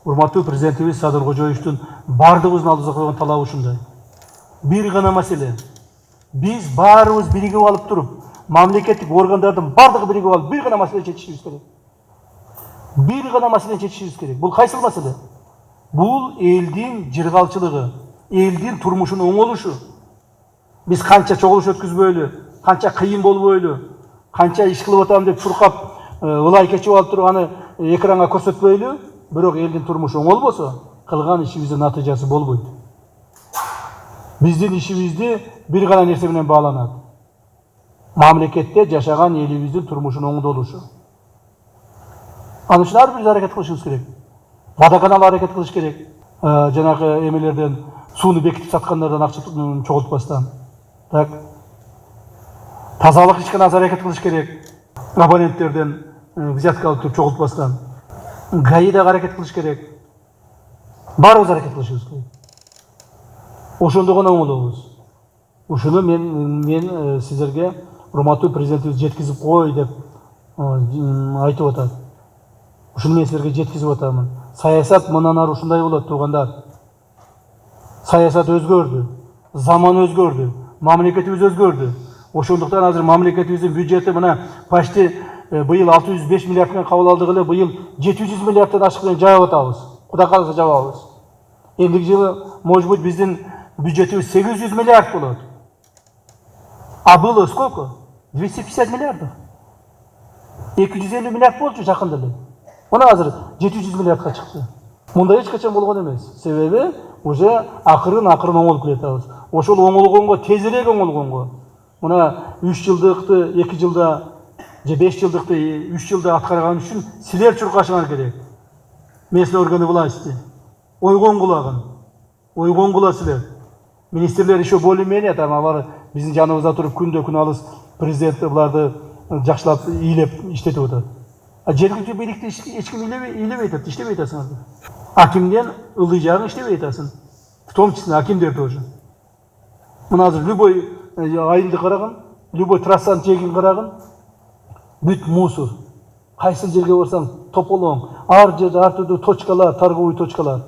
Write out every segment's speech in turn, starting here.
урматтуу президентибиз Садыр Кожоевичтин бардыгыбыздын алдыбызга койгон талабы ушундай. Бир гана маселе. Биз баарыбыз биригип алып туруп, мамлекеттик органдардын бардыгы биригип алып, бир гана маселе чечишибиз керек. Бир гана маселе чечишибиз керек. Бул кайсыл маселе? Бул элдин жыргалчылыгы, элдин турмушунун оңолушу. Биз канча чогулуш өткүзбөйлү, канча кыйын болбойлу, канча иш кылып атам деп чуркап, ылай кечип алып туруп аны экранга көрсөтпөйлү, бирок элдин турмушу оңолбосо, кылган ишибиздин натыйжасы болбойт. Биздин ишибизди бир гана нерсе менен бааланат. Мамлекетте жашаган элибиздин турмушунун оңдолушу. Аны үчүн ар бир аракет кылышыбыз керек. Водоканал аракет кылыш керек. Жанагы эмелерден сууну бекитип саткандардан акча чогултпастан. Так. Тазалык ишкана аракет кылыш керек. Абоненттерден взятка алып туруп чогултпастан. ГАИда аракет кылыш керек. Баарыбыз аракет кылышыбыз керек. Ошондо гана оңолобуз. Ушуну мен сиздерге урматтуу президентибиз жеткизип кой деп айтып атат. Ушуну мен сиздерге жеткизип атамын. Саясат мындан ары ушундай болот, туугандар. Саясат өзгөрдү, заман өзгөрдү, мамлекетибиз өзгөрдү. Ошондуктан азыр мамлекетибиздин бюджети мына почти быйыл 605 миллиард менен кабыл алдык эле, быйыл 700 миллиардтан ашык менен жаап атабыз. Кудай кааласа жабабыз. Эндиги жылы, может быть, биздин бюджетибиз 800 миллиард болот. А было сколько? 250 миллиардов. 250 миллиард болчу жакында эле. Мына азыр 700 миллиардка чыкты. Мындай эч качан болгон эмес. Себеби уже акырын оңолуп келатабыз. Ошол оңолгонго, тезирээк оңолгонго. Мына 3 жылдыкты 2 жылда, же 5 жылдыкты 3 жылда аткарган үчүн силер чуркашыңар керек. Местный органы власти. Ойгон кула силер. Министрлер еще более-менее, там алар биздин жаныбызда туруп күндө күн алыс президент буларды жакшылап ыйлеп иштетип атат. А жергиликтүү бийликти эч ким ыйлебей атат, иштебей атасыңар. Акимден ылдый жагын иштебей атасың. В том числе акимдер тоже. Мына азыр любой айылды караган, любой трассанын жегин караган, бүт мусор. Кайсы жерге барсаң тополоң, ар жерде ар түрдүү точкалар, торговый точкалар.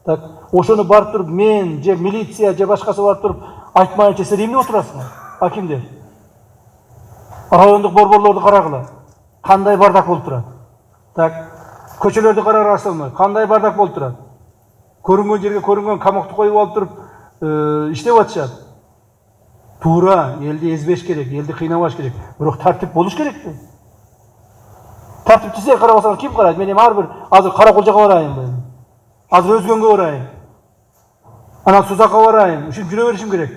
Так, ошону барып туруп мен же милиция же башкасы барып туруп айтмайынча силер эмне отурасыңар? Акимдер. Райондук борборлорду карагыла. Кандай бардак болуп турат? Так, көчөлөрдү карап алсаңар, кандай бардак болуп турат? Көрүнгөн жерге көрүнгөн камакты коюп алып туруп иштеп атышат. Туура, элди эзбеш керек, элди кыйнабаш керек. Бирок тартип болуш керек. Тартипти силер карап алсаңар ким карайт? Мен эми ар бир азыр Караколжого барайын. Азыр өзгөнгө барайын. Анан Сузакка барайын. Ушинтип жүрө беришим керек.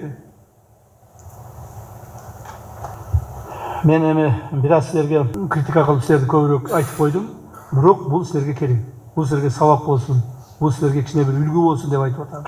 Мен эми бир аз силерге критика кылып силерди көбүрөөк айтып койдум. Бирок бул силерге керек. Бул силерге сабак болсун. Бул силерге кичине бир үлгү болсун деп айтып атам.